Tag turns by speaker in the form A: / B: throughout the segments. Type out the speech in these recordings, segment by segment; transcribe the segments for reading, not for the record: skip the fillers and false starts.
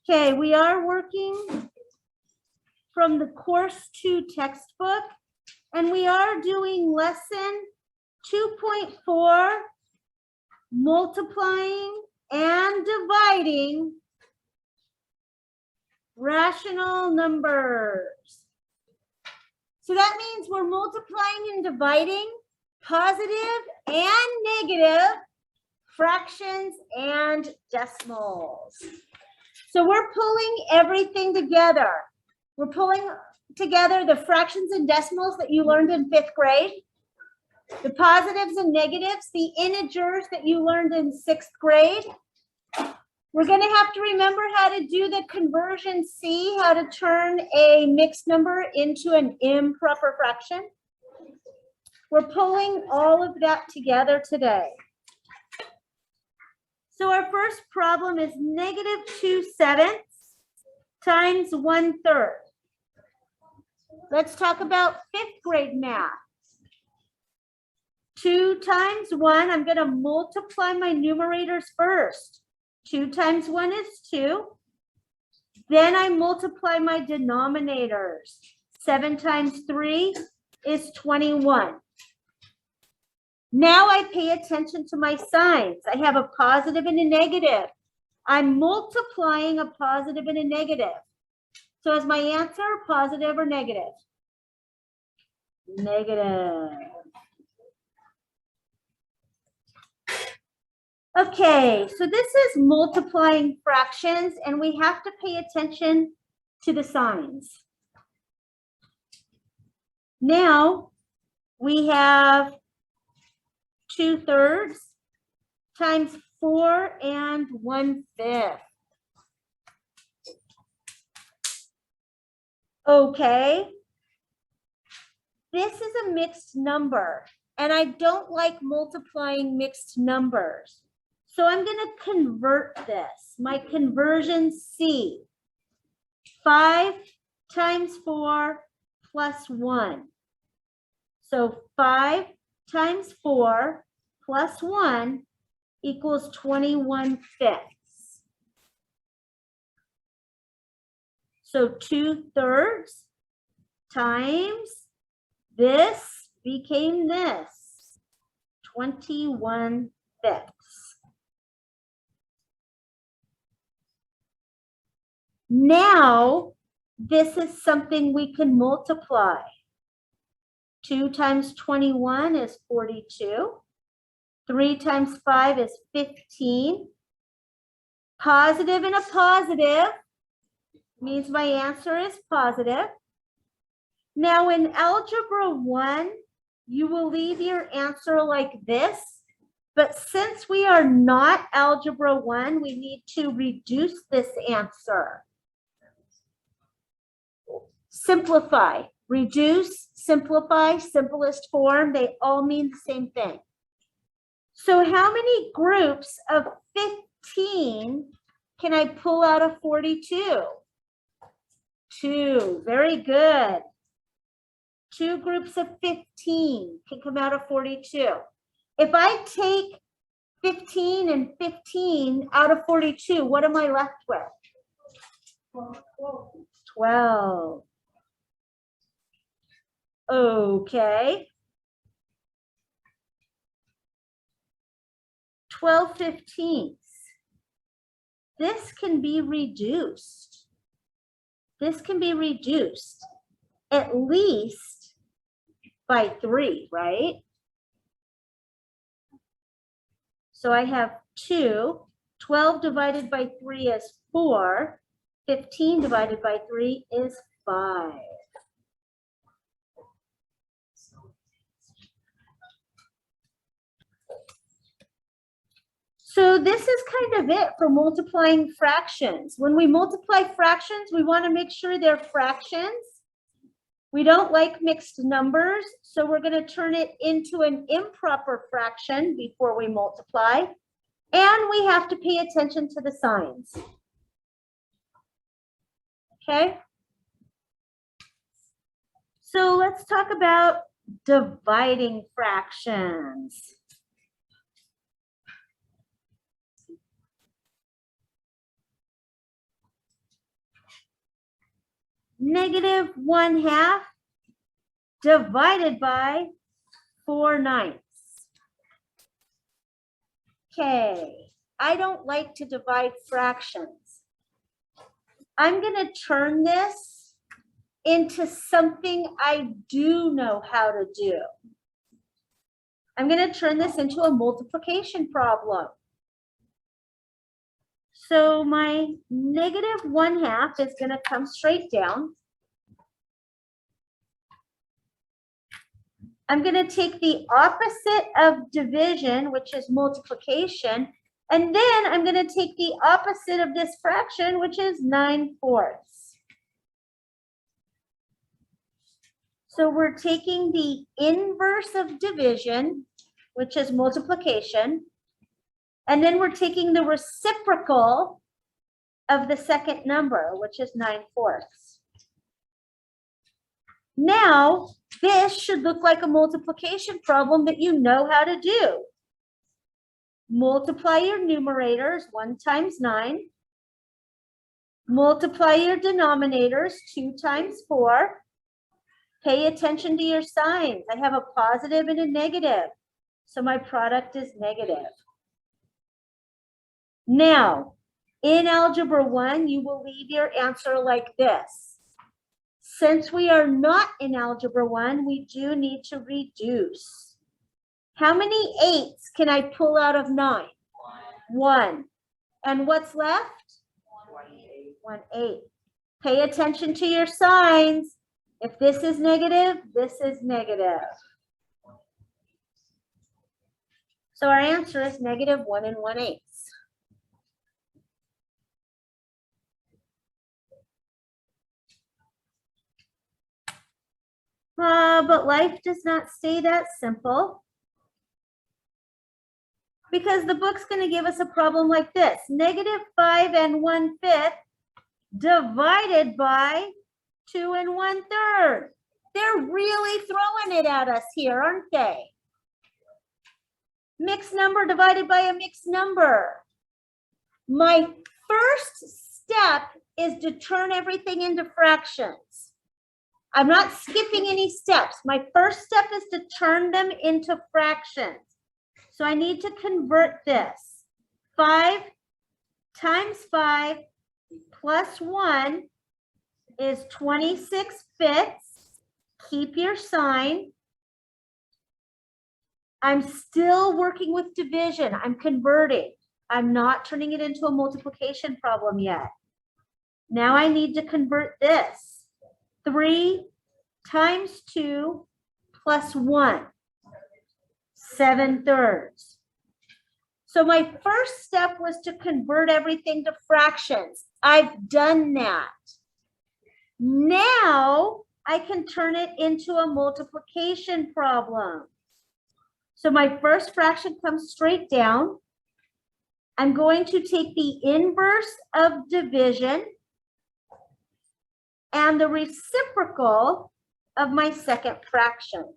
A: Okay, we are working from the Course 2 textbook, and we are doing lesson 2.4, multiplying and dividing rational numbers. So that means we're multiplying and dividing positive and negative fractions and decimals. So we're pulling everything together. We're pulling together the fractions and decimals that you learned in 5th grade, the positives and negatives, the integers that you learned in 6th grade. We're going to have to remember how to do the conversion C, how to turn a mixed number into an improper fraction. We're pulling all of that together today. So our first problem is -2/7 times 1/3. Let's talk about 5th grade math. 2 times 1, I'm going to multiply my numerators first. 2 times 1 is 2. Then I multiply my denominators. 7 times 3 is 21. Now I pay attention to my signs. I have a positive and a negative. I'm multiplying a positive and a negative. So is my answer positive or negative? Negative. Okay, so this is multiplying fractions, and we have to pay attention to the signs. Now we have 2/3 times 4 and 1/5. Okay, this is a mixed number, and I don't like multiplying mixed numbers. So I'm going to convert this, my conversion C. 5 times 4 plus 1. So 5 times 4 plus 1 equals 21/5. So 2/3 times this became this, 21/5. Now, this is something we can multiply. 2 times 21 is 42. 3 times 5 is 15. Positive and a positive means my answer is positive. Now in Algebra 1, you will leave your answer like this. But since we are not Algebra 1, we need to reduce this answer. Simplify, reduce, simplify, simplest form, they all mean the same thing. So how many groups of 15 can I pull out of 42? 2, very good. 2 groups of 15 can come out of 42. If I take 15 and 15 out of 42, what am I left with? 12. Okay. 12/15. This can be reduced. This can be reduced at least by 3, right? So I have 2. 12 divided by 3 is 4. 15 divided by 3 is 5. So this is kind of it for multiplying fractions. When we multiply fractions, we want to make sure they're fractions. We don't like mixed numbers, so we're going to turn it into an improper fraction before we multiply. And we have to pay attention to the signs. Okay? So let's talk about dividing fractions. -1/2 divided by 4/9. Okay, I don't like to divide fractions. I'm going to turn this into something I do know how to do. I'm going to turn this into a multiplication problem. So my -1/2 is going to come straight down. I'm going to take the opposite of division, which is multiplication, and then I'm going to take the opposite of this fraction, which is 9/4. So we're taking the inverse of division, which is multiplication, and then we're taking the reciprocal of the second number, which is 9/4. Now, this should look like a multiplication problem that you know how to do. Multiply your numerators, 1 times 9. Multiply your denominators, 2 times 4. Pay attention to your signs. I have a positive and a negative, so my product is negative. Now, in Algebra 1, you will leave your answer like this. Since we are not in Algebra 1, we do need to reduce. How many 8s can I pull out of 9? 1. And what's left? 1 8. Pay attention to your signs. If this is negative, this is negative. So our answer is -1 1/8. But life does not stay that simple, because the book's going to give us a problem like this. -5 1/5 divided by 2 1/3. They're really throwing it at us here, aren't they? Mixed number divided by a mixed number. My first step is to turn everything into fractions. I'm not skipping any steps. My first step is to turn them into fractions. So I need to convert this. 5 times 5 plus 1 is 26/5. Keep your sign. I'm still working with division. I'm converting. I'm not turning it into a multiplication problem yet. Now I need to convert this. 3 times 2 plus 1, 7/3. So my first step was to convert everything to fractions. I've done that. Now I can turn it into a multiplication problem. So my first fraction comes straight down. I'm going to take the inverse of division and the reciprocal of my second fraction.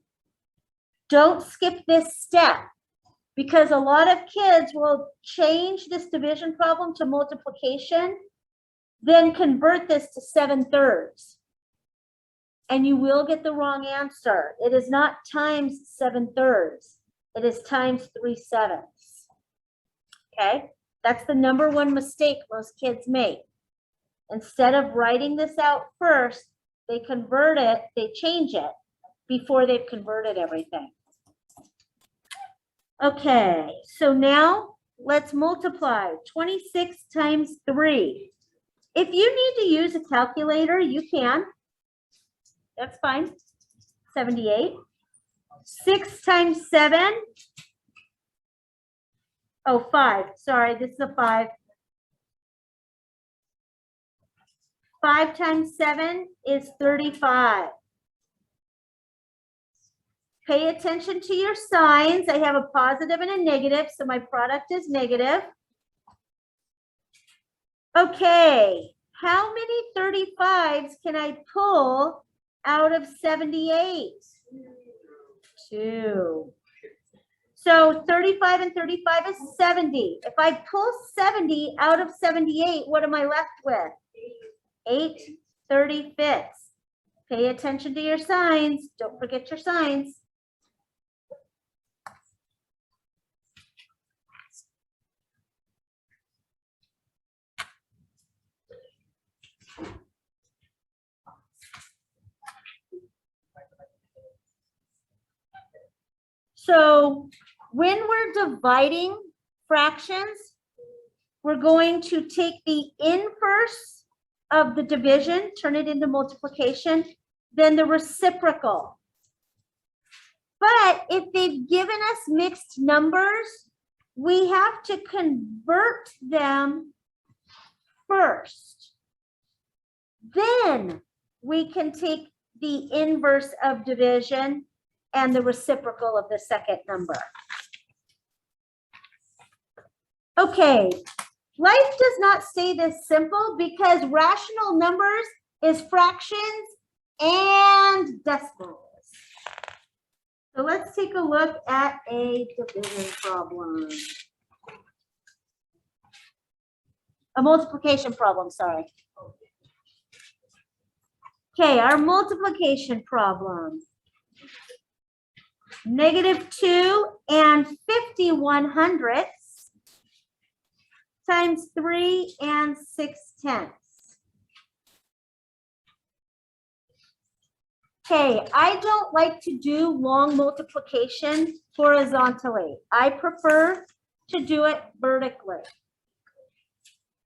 A: Don't skip this step, because a lot of kids will change this division problem to multiplication, then convert this to 7/3. And you will get the wrong answer. It is not times 7/3. It is times 3/7. Okay, that's the number one mistake most kids make. Instead of writing this out first, they convert it, they change it before they've converted everything. Okay, so now let's multiply 26 times 3. If you need to use a calculator, you can. That's fine. 78. 6 times 7. Oh, 5. Sorry, this is a 5. 5 times 7 is 35. Pay attention to your signs. I have a positive and a negative, so my product is negative. Okay, how many 35s can I pull out of 78? 2. So 35 and 35 is 70. If I pull 70 out of 78, what am I left with? 8 35ths. Pay attention to your signs. Don't forget your signs. So when we're dividing fractions, we're going to take the inverse of the division, turn it into multiplication, then the reciprocal. But if they've given us mixed numbers, we have to convert them first. Then we can take the inverse of division and the reciprocal of the second number. Okay, life does not stay this simple because rational numbers is fractions and decimals. So let's take a look at a division problem. A multiplication problem, sorry. Okay, our multiplication problem. -2 and 51/100 times 3 and 6/10. Okay, I don't like to do long multiplication horizontally. I prefer to do it vertically.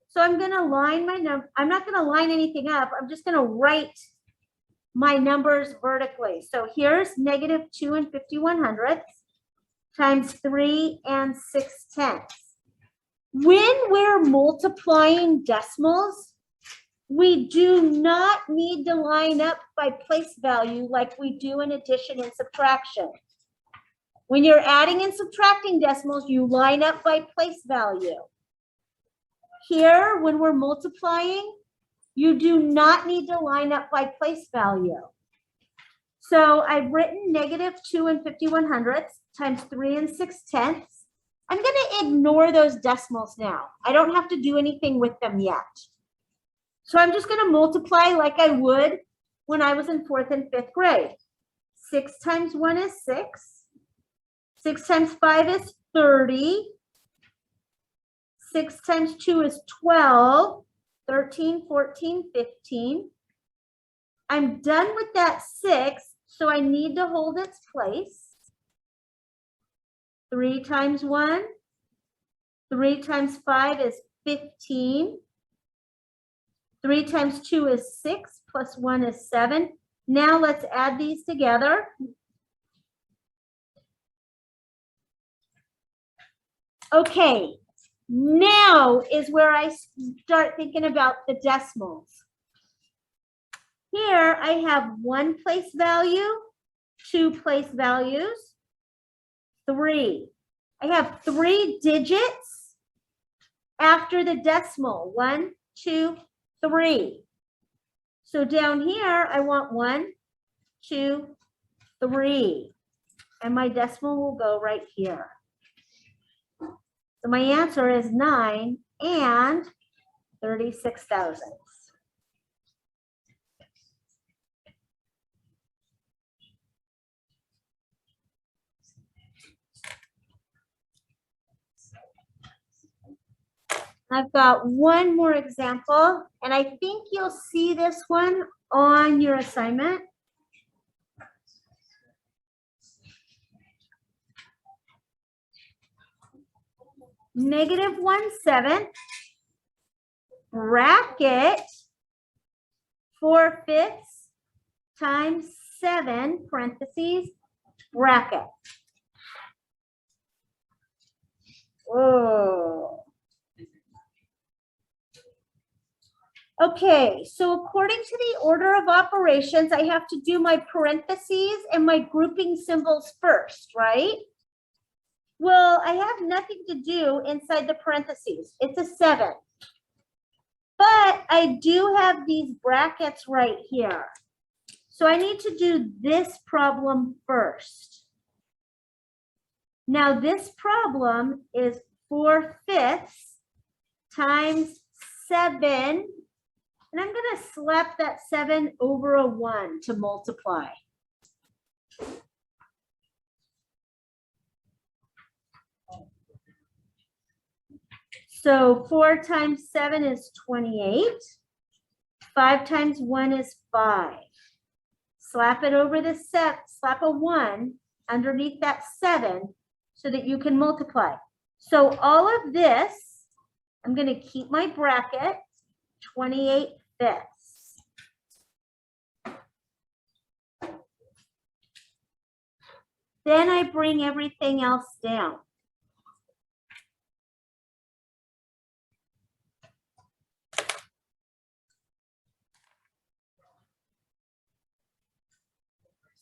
A: So I'm going to line my number. I'm not going to line anything up. I'm just going to write my numbers vertically. So here's -2 and 51/100 times 3 and 6/10. When we're multiplying decimals, we do not need to line up by place value like we do in addition and subtraction. When you're adding and subtracting decimals, you line up by place value. Here, when we're multiplying, you do not need to line up by place value. So I've written -2 and 51/100 times 3 and 6/10. I'm going to ignore those decimals now. I don't have to do anything with them yet. So I'm just going to multiply like I would when I was in 4th and 5th grade. 6 times 1 is 6. 6 times 5 is 30. 6 times 2 is 12. 13, 14, 15. I'm done with that 6, so I need to hold its place. 3 times 1. 3 times 5 is 15. 3 times 2 is 6, plus 1 is 7. Now let's add these together. Okay, now is where I start thinking about the decimals. Here I have 1 place value, 2 place values, 3. I have 3 digits after the decimal. 1, 2, 3. So down here, I want 1, 2, 3. And my decimal will go right here. So my answer is 9 and 36 thousandths. I've got one more example, and I think you'll see this one on your assignment. -1/7 bracket 4/5 times 7 parentheses bracket. Whoa. Okay, so according to the order of operations, I have to do my parentheses and my grouping symbols first, right? Well, I have nothing to do inside the parentheses. It's a 7. But I do have these brackets right here. So I need to do this problem first. Now this problem is 4/5 times 7 And I'm going to slap that 7 over a 1 to multiply. So 4 times 7 is 28. 5 times 1 is 5. Slap it over the set, slap a 1 underneath that 7 so that you can multiply. So all of this, I'm going to keep my bracket, 28/5. Then I bring everything else down.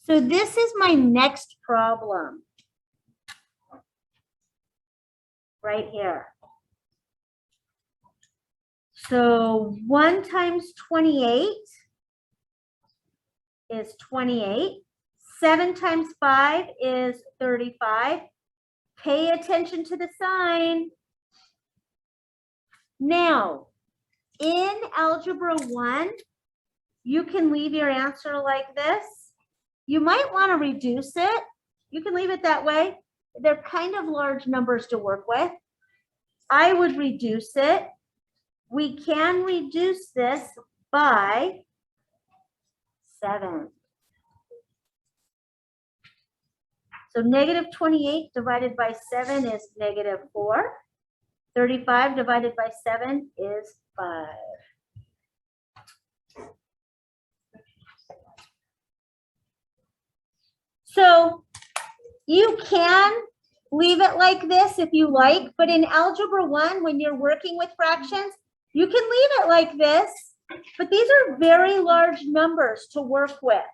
A: So this is my next problem. Right here. So 1 times 28 is 28. 7 times 5 is 35. Pay attention to the sign. Now, in Algebra 1, you can leave your answer like this. You might want to reduce it. You can leave it that way. They're kind of large numbers to work with. I would reduce it. We can reduce this by 7. So negative 28 divided by 7 is negative 4. 35 divided by 7 is 5. So you can leave it like this if you like, but in Algebra 1, when you're working with fractions, you can leave it like this, but these are very large numbers to work with.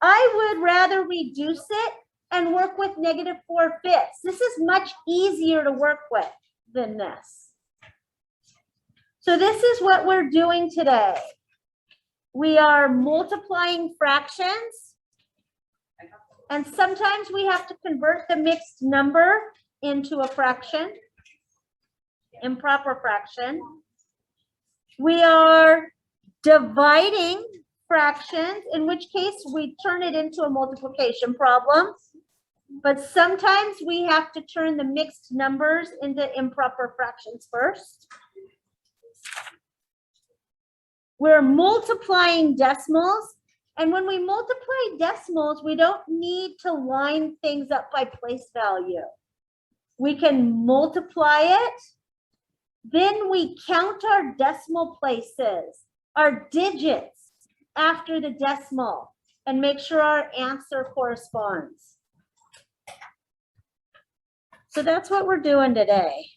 A: I would rather reduce it and work with negative 4/5. This is much easier to work with than this. So this is what we're doing today. We are multiplying fractions. And sometimes we have to convert the mixed number into a fraction, improper fraction. We are dividing fractions, in which case we turn it into a multiplication problem. But sometimes we have to turn the mixed numbers into improper fractions first. We're multiplying decimals. And when we multiply decimals, we don't need to line things up by place value. We can multiply it. Then we count our decimal places, our digits after the decimal, and make sure our answer corresponds. So that's what we're doing today.